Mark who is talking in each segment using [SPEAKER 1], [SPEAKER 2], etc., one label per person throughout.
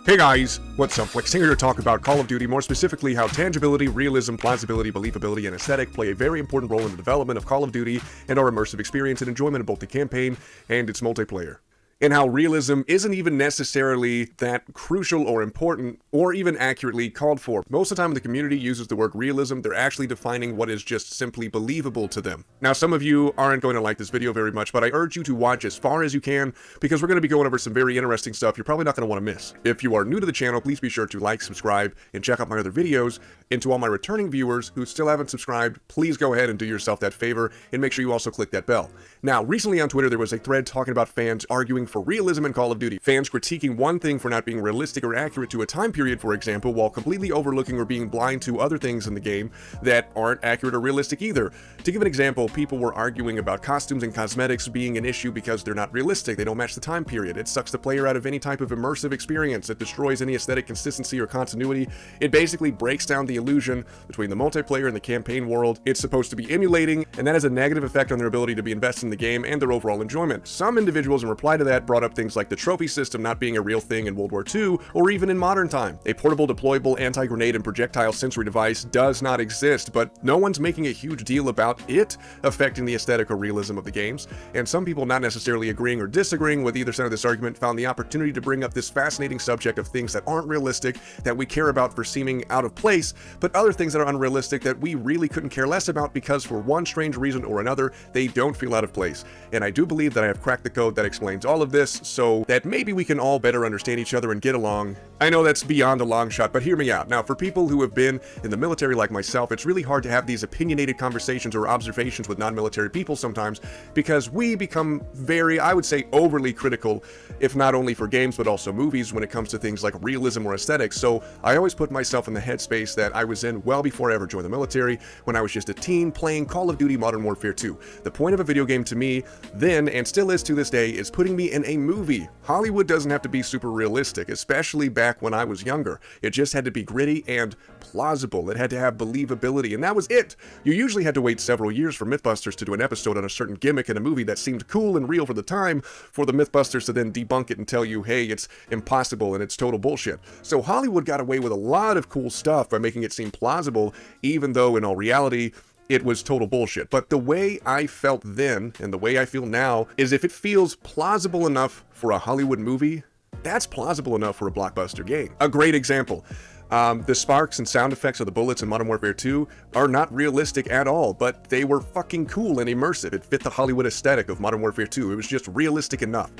[SPEAKER 1] Hey guys, what's up? Flex here to talk about Call of Duty, more specifically how tangibility, realism, plausibility, believability, and aesthetic play a very important role in the development of Call of Duty and our immersive experience and enjoyment of both the campaign and its multiplayer. And how realism isn't even necessarily that crucial or important or even accurately called for. Most of the time when the community uses the word realism, they're actually defining what is just simply believable to them. Now, some of you aren't going to like this video very much, but I urge you to watch as far as you can because we're going to be going over some very interesting stuff you're probably not going to want to miss. If you are new to the channel, please be sure to like, subscribe, and check out my other videos. And to all my returning viewers who still haven't subscribed, please go ahead and do yourself that favor and make sure you also click that bell. Now, recently on Twitter, there was a thread talking about fans arguing for realism in Call of Duty. Fans critiquing one thing for not being realistic or accurate to a time period, for example, while completely overlooking or being blind to other things in the game that aren't accurate or realistic either. To give an example, people were arguing about costumes and cosmetics being an issue because they're not realistic, they don't match the time period, it sucks the player out of any type of immersive experience, it destroys any aesthetic consistency or continuity, it basically breaks down the illusion between the multiplayer and the campaign world it's supposed to be emulating, and that has a negative effect on their ability to be invested in the game and their overall enjoyment. Some individuals in reply to that brought up things like the trophy system not being a real thing in World War II or even in modern time. A portable deployable anti-grenade and projectile sensory device does not exist, but no one's making a huge deal about it affecting the aesthetic or realism of the games, and some people not necessarily agreeing or disagreeing with either side of this argument found the opportunity to bring up this fascinating subject of things that aren't realistic that we care about for seeming out of place, but other things that are unrealistic that we really couldn't care less about because for one strange reason or another they don't feel out of place. And I do believe that I have cracked the code that explains all of this so that maybe we can all better understand each other and get along. I know that's beyond a long shot, but hear me out. Now, for people who have been in the military like myself, it's really hard to have these opinionated conversations or observations with non-military people sometimes because we become very, I would say, overly critical, if not only for games but also movies when it comes to things like realism or aesthetics. So I always put myself in the headspace that I was in well before I ever joined the military, when I was just a teen playing Call of Duty Modern Warfare 2. The point of a video game to me then, and still is to this day, is putting me in a movie. Hollywood doesn't have to be super realistic, especially back when I was younger. It just had to be gritty and plausible. It had to have believability, and that was it. You usually had to wait several years for Mythbusters to do an episode on a certain gimmick in a movie that seemed cool and real for the time, for the Mythbusters to then debunk it and tell you, hey, it's impossible and it's total bullshit. So Hollywood got away with a lot of cool stuff by making it seem plausible, even though in all reality, it was total bullshit. But the way I felt then and the way I feel now is if it feels plausible enough for a Hollywood movie, that's plausible enough for a blockbuster game. A great example. The sparks and sound effects of the bullets in Modern Warfare 2 are not realistic at all, but they were fucking cool and immersive. It fit the Hollywood aesthetic of Modern Warfare 2. It was just realistic enough.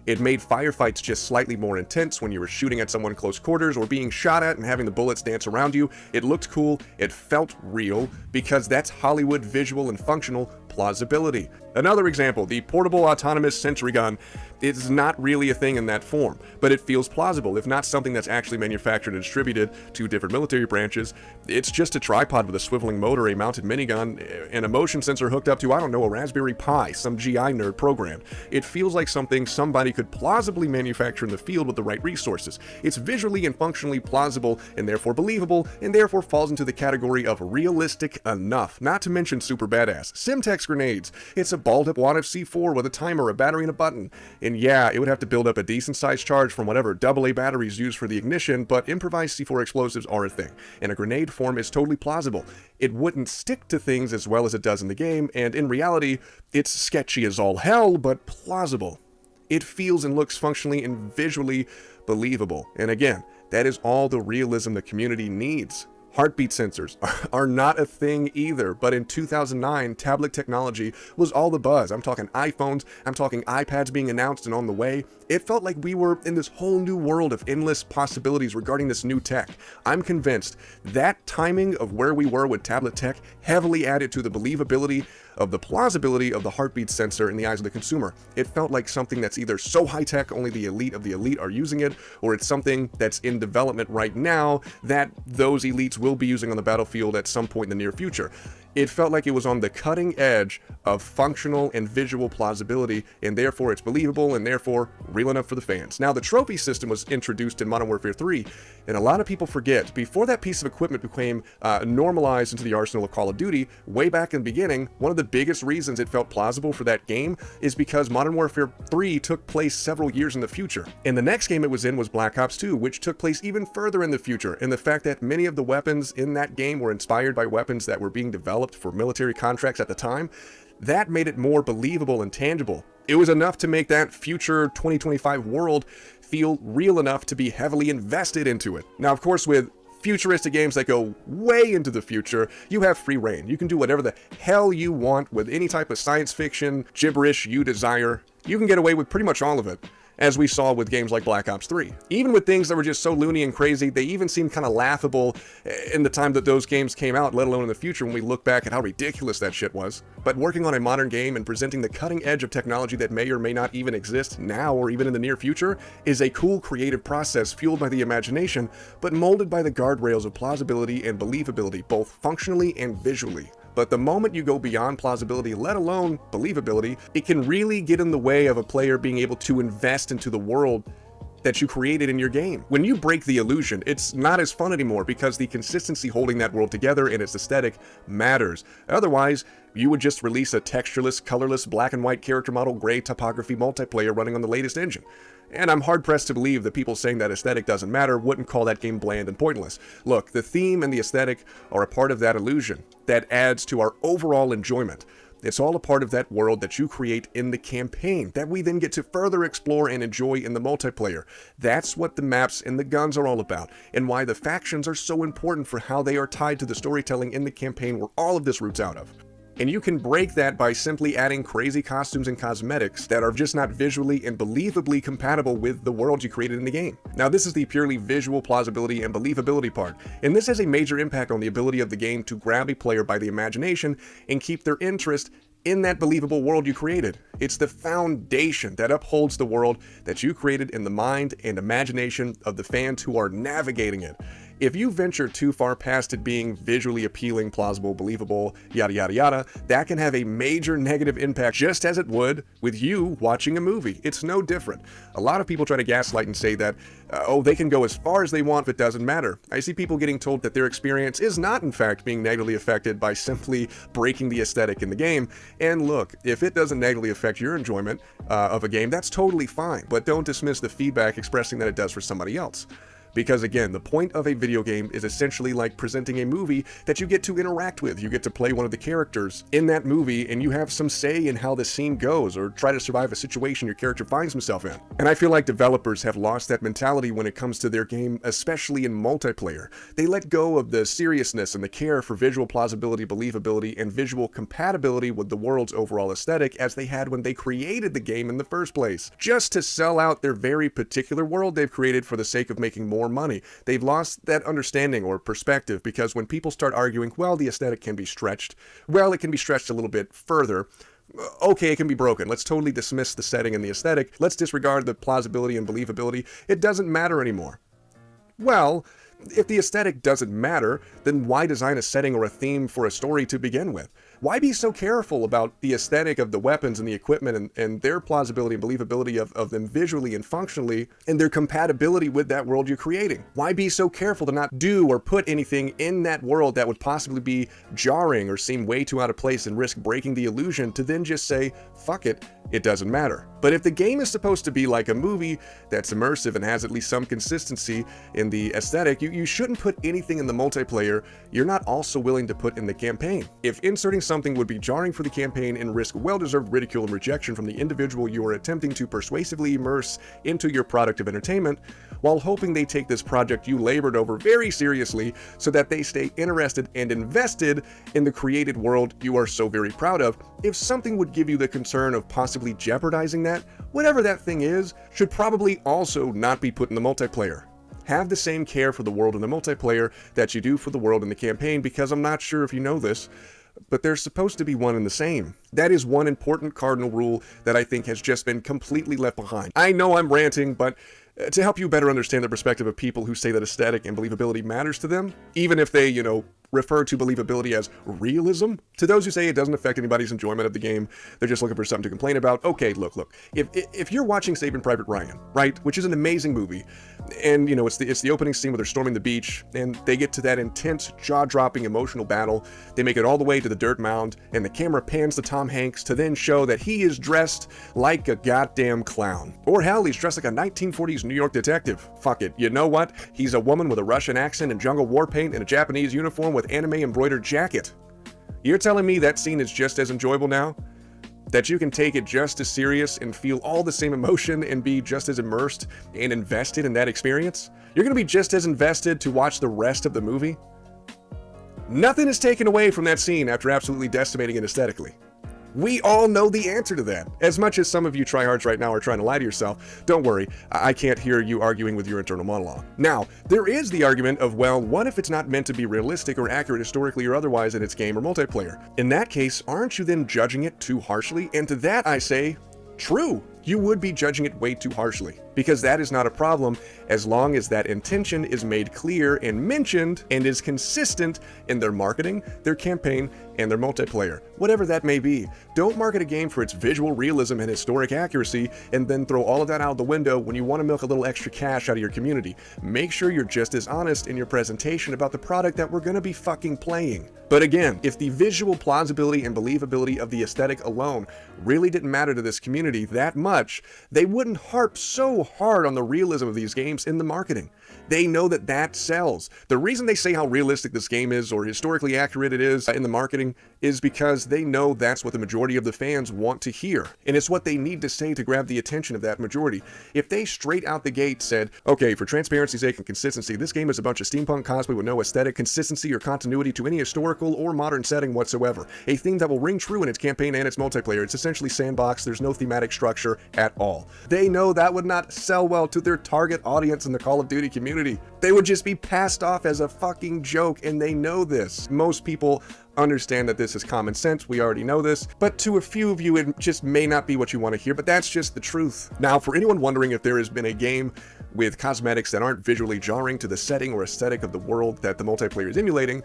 [SPEAKER 1] It made firefights just slightly more intense when you were shooting at someone close quarters or being shot at and having the bullets dance around you. It looked cool, it felt real, because that's Hollywood visual and functional plausibility. Another example, the portable autonomous sentry gun is not really a thing in that form, but it feels plausible, if not something that's actually manufactured and distributed to different military branches. It's just a tripod with a swiveling motor, a mounted minigun, and a motion sensor hooked up to, I don't know, a Raspberry Pi, some GI nerd programmed. It feels like something somebody could plausibly manufacture in the field with the right resources. It's visually and functionally plausible and therefore believable, and therefore falls into the category of realistic enough, not to mention super badass. Simtex grenades. It's a balled up wad of C4 with a timer, a battery, and a button. And yeah, it would have to build up a decent sized charge from whatever AA batteries used for the ignition, but improvised C4 explosives are a thing, and a grenade form is totally plausible. It wouldn't stick to things as well as it does in the game, and in reality, it's sketchy as all hell, but plausible. It feels and looks functionally and visually believable. And again, that is all the realism the community needs. Heartbeat sensors are not a thing either, but in 2009, tablet technology was all the buzz. I'm talking iPhones, I'm talking iPads being announced and on the way. It felt like we were in this whole new world of endless possibilities regarding this new tech. I'm convinced that timing of where we were with tablet tech heavily added to the believability of the plausibility of the heartbeat sensor in the eyes of the consumer. It felt like something that's either so high-tech only the elite of the elite are using it, or it's something that's in development right now that those elites will be using on the battlefield at some point in the near future. It felt like it was on the cutting edge of functional and visual plausibility, and therefore it's believable and therefore real enough for the fans. Now, the trophy system was introduced in Modern Warfare 3, and a lot of people forget, before that piece of equipment became normalized into the arsenal of Call of Duty, way back in the beginning, one of the biggest reasons it felt plausible for that game is because Modern Warfare 3 took place several years in the future. And the next game it was in was Black Ops 2, which took place even further in the future, and the fact that many of the weapons in that game were inspired by weapons that were being developed for military contracts at the time, that made it more believable and tangible. It was enough to make that future 2025 world feel real enough to be heavily invested into it. Now, of course, with futuristic games that go way into the future, you have free reign. You can do whatever the hell you want with any type of science fiction gibberish you desire. You can get away with pretty much all of it, as we saw with games like Black Ops 3. Even with things that were just so loony and crazy, they even seemed kind of laughable in the time that those games came out, let alone in the future when we look back at how ridiculous that shit was. But working on a modern game and presenting the cutting edge of technology that may or may not even exist now or even in the near future is a cool creative process fueled by the imagination, but molded by the guardrails of plausibility and believability, both functionally and visually. But the moment you go beyond plausibility, let alone believability, it can really get in the way of a player being able to invest into the world that you created in your game. When you break the illusion, it's not as fun anymore because the consistency holding that world together and its aesthetic matters. Otherwise, you would just release a textureless, colorless, black and white character model gray topography multiplayer running on the latest engine. And I'm hard-pressed to believe that people saying that aesthetic doesn't matter wouldn't call that game bland and pointless. Look, the theme and the aesthetic are a part of that illusion that adds to our overall enjoyment. It's all a part of that world that you create in the campaign that we then get to further explore and enjoy in the multiplayer. That's what the maps and the guns are all about, and why the factions are so important for how they are tied to the storytelling in the campaign where all of this roots out of. And you can break that by simply adding crazy costumes and cosmetics that are just not visually and believably compatible with the world you created in the game. Now, this is the purely visual plausibility and believability part, and this has a major impact on the ability of the game to grab a player by the imagination and keep their interest in that believable world you created. It's the foundation that upholds the world that you created in the mind and imagination of the fans who are navigating it. If you venture too far past it being visually appealing, plausible, believable, yada yada yada, that can have a major negative impact just as it would with you watching a movie. It's no different. A lot of people try to gaslight and say that, they can go as far as they want, but it doesn't matter. I see people getting told that their experience is not in fact being negatively affected by simply breaking the aesthetic in the game. And look, if it doesn't negatively affect your enjoyment of a game, that's totally fine, but don't dismiss the feedback expressing that it does for somebody else. Because again, the point of a video game is essentially like presenting a movie that you get to interact with. You get to play one of the characters in that movie and you have some say in how the scene goes or try to survive a situation your character finds himself in. And I feel like developers have lost that mentality when it comes to their game, especially in multiplayer. They let go of the seriousness and the care for visual plausibility, believability, and visual compatibility with the world's overall aesthetic as they had when they created the game in the first place, just to sell out their very particular world they've created for the sake of making more money. They've lost that understanding or perspective because when people start arguing, well, the aesthetic can be stretched, well, it can be stretched a little bit further. Okay, it can be broken. Let's totally dismiss the setting and the aesthetic. Let's disregard the plausibility and believability. It doesn't matter anymore. Well, if the aesthetic doesn't matter, then why design a setting or a theme for a story to begin with? Why be so careful about the aesthetic of the weapons and the equipment and their plausibility and believability of them visually and functionally and their compatibility with that world you're creating? Why be so careful to not do or put anything in that world that would possibly be jarring or seem way too out of place and risk breaking the illusion to then just say, fuck it, it doesn't matter. But if the game is supposed to be like a movie that's immersive and has at least some consistency in the aesthetic, you shouldn't put anything in the multiplayer you're not also willing to put in the campaign. If inserting something would be jarring for the campaign and risk well-deserved ridicule and rejection from the individual you are attempting to persuasively immerse into your product of entertainment, while hoping they take this project you labored over very seriously so that they stay interested and invested in the created world you are so very proud of, if something would give you the concern of possibly jeopardizing that, whatever that thing is, should probably also not be put in the multiplayer. Have the same care for the world in the multiplayer that you do for the world in the campaign, because I'm not sure if you know this, but they're supposed to be one and the same. That is one important cardinal rule that I think has just been completely left behind. I know I'm ranting, but to help you better understand the perspective of people who say that aesthetic and believability matters to them, even if they, refer to believability as realism. To those who say it doesn't affect anybody's enjoyment of the game, they're just looking for something to complain about. Okay, look. If you're watching Saving Private Ryan, right, which is an amazing movie, and you know it's the opening scene where they're storming the beach, and they get to that intense, jaw-dropping, emotional battle. They make it all the way to the dirt mound, and the camera pans to Tom Hanks to then show that he is dressed like a goddamn clown. Or hell, he's dressed like a 1940s New York detective. Fuck it, you know what? He's a woman with a Russian accent and jungle war paint and a Japanese uniform with anime embroidered jacket. You're telling me that scene is just as enjoyable now? That you can take it just as serious and feel all the same emotion and be just as immersed and invested in that experience? You're gonna be just as invested to watch the rest of the movie? Nothing is taken away from that scene after absolutely decimating it aesthetically. We all know the answer to that. As much as some of you tryhards right now are trying to lie to yourself, don't worry, I can't hear you arguing with your internal monologue. Now, there is the argument of, well, what if it's not meant to be realistic or accurate historically or otherwise in its game or multiplayer? In that case, aren't you then judging it too harshly? And to that I say, true. You would be judging it way too harshly, because that is not a problem as long as that intention is made clear and mentioned and is consistent in their marketing, their campaign, and their multiplayer, whatever that may be. Don't market a game for its visual realism and historic accuracy and then throw all of that out the window when you want to milk a little extra cash out of your community. Make sure you're just as honest in your presentation about the product that we're going to be fucking playing. But again, if the visual plausibility and believability of the aesthetic alone really didn't matter to this community that much, they wouldn't harp so hard on the realism of these games in the marketing. They know that that sells. The reason they say how realistic this game is or historically accurate it is in the marketing is because they know that's what the majority of the fans want to hear. And it's what they need to say to grab the attention of that majority. If they straight out the gate said, okay, for transparency's sake and consistency, this game is a bunch of steampunk cosplay with no aesthetic, consistency, or continuity to any historical or modern setting whatsoever. A theme that will ring true in its campaign and its multiplayer. It's essentially sandbox. There's no thematic structure at all. They know that would not sell well to their target audience in the Call of Duty community. They would just be passed off as a fucking joke, and they know this. Most people understand that this is common sense, we already know this, but to a few of you it just may not be what you want to hear, but that's just the truth. Now, for anyone wondering if there has been a game with cosmetics that aren't visually jarring to the setting or aesthetic of the world that the multiplayer is emulating,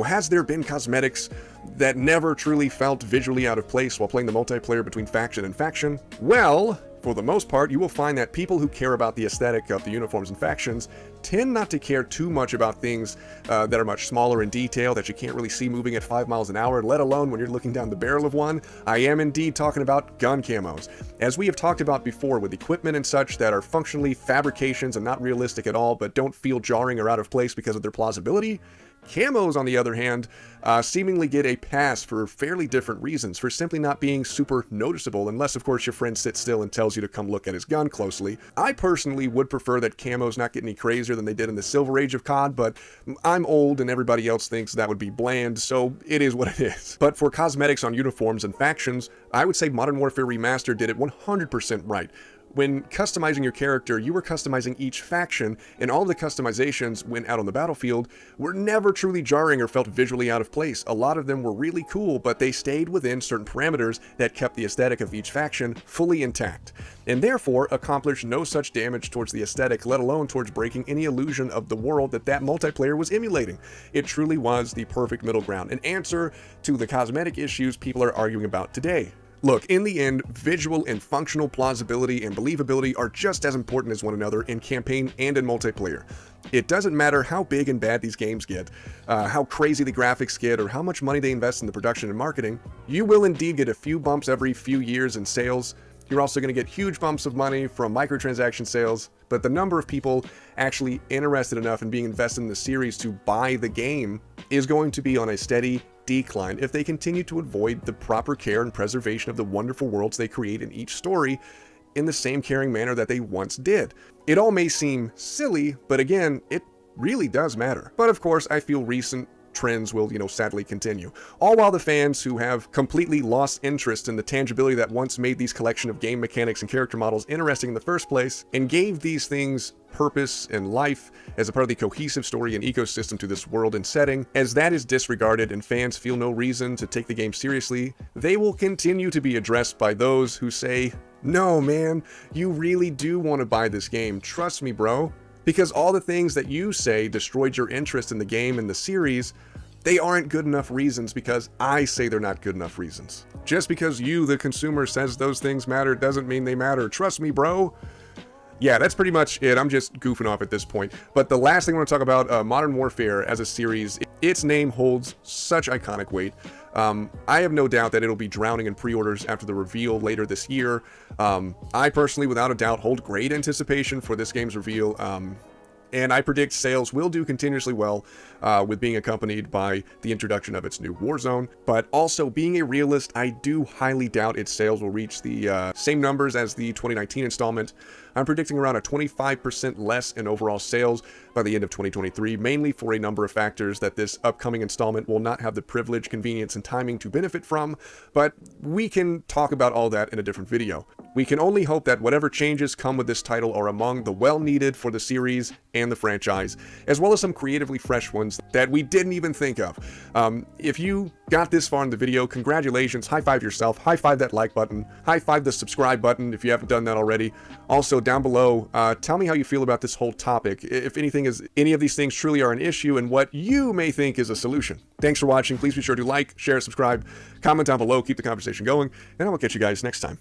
[SPEAKER 1] has there been cosmetics that never truly felt visually out of place while playing the multiplayer between faction and faction? Well, for the most part, you will find that people who care about the aesthetic of the uniforms and factions tend not to care too much about things that are much smaller in detail that you can't really see moving at 5 miles an hour, let alone when you're looking down the barrel of one. I am indeed talking about gun camos. As we have talked about before with equipment and such that are functionally fabrications and not realistic at all, but don't feel jarring or out of place because of their plausibility, camos, on the other hand, seemingly get a pass for fairly different reasons, for simply not being super noticeable, unless of course your friend sits still and tells you to come look at his gun closely. I personally would prefer that camos not get any crazier than they did in the Silver Age of COD, but I'm old and everybody else thinks that would be bland, so it is what it is. But for cosmetics on uniforms and factions, I would say Modern Warfare Remastered did it 100% right. When customizing your character, you were customizing each faction, and all of the customizations when out on the battlefield were never truly jarring or felt visually out of place. A lot of them were really cool, but they stayed within certain parameters that kept the aesthetic of each faction fully intact, and therefore accomplished no such damage towards the aesthetic, let alone towards breaking any illusion of the world that that multiplayer was emulating. It truly was the perfect middle ground, an answer to the cosmetic issues people are arguing about today. Look, in the end, visual and functional plausibility and believability are just as important as one another in campaign and in multiplayer. It doesn't matter how big and bad these games get, how crazy the graphics get, or how much money they invest in the production and marketing. You will indeed get a few bumps every few years in sales. You're also going to get huge bumps of money from microtransaction sales, but the number of people actually interested enough in being invested in the series to buy the game is going to be on a steady decline if they continue to avoid the proper care and preservation of the wonderful worlds they create in each story in the same caring manner that they once did. It all may seem silly, but again, it really does matter. But of course, I feel recent trends will, sadly continue. All while the fans who have completely lost interest in the tangibility that once made these collection of game mechanics and character models interesting in the first place, and gave these things purpose and life as a part of the cohesive story and ecosystem to this world and setting, as that is disregarded and fans feel no reason to take the game seriously, they will continue to be addressed by those who say, "No, man, you really do want to buy this game. Trust me, bro." Because all the things that you say destroyed your interest in the game and the series they aren't good enough reasons because I say they're not good enough reasons. Just because you, the consumer, says those things matter doesn't mean they matter. Trust me, bro. Yeah, that's pretty much it. I'm just goofing off at this point. But the last thing I want to talk about, Modern Warfare as a series, its name holds such iconic weight. I have no doubt that it'll be drowning in pre-orders after the reveal later this year. I personally, without a doubt, hold great anticipation for this game's reveal. And I predict sales will do continuously well, with being accompanied by the introduction of its new Warzone. But also, being a realist, I do highly doubt its sales will reach the same numbers as the 2019 installment. I'm predicting around a 25% less in overall sales by the end of 2023, mainly for a number of factors that this upcoming installment will not have the privilege, convenience, and timing to benefit from, but we can talk about all that in a different video. We can only hope that whatever changes come with this title are among the well-needed for the series and the franchise, as well as some creatively fresh ones that we didn't even think of. If you got this far in the video, congratulations, high-five yourself, high-five that like button, high-five the subscribe button if you haven't done that already. Also, down below, tell me how you feel about this whole topic, if any of these things truly are an issue, and what you may think is a solution. Thanks for watching. Please be sure to like, share, subscribe, comment down below, keep the conversation going, and I will catch you guys next time.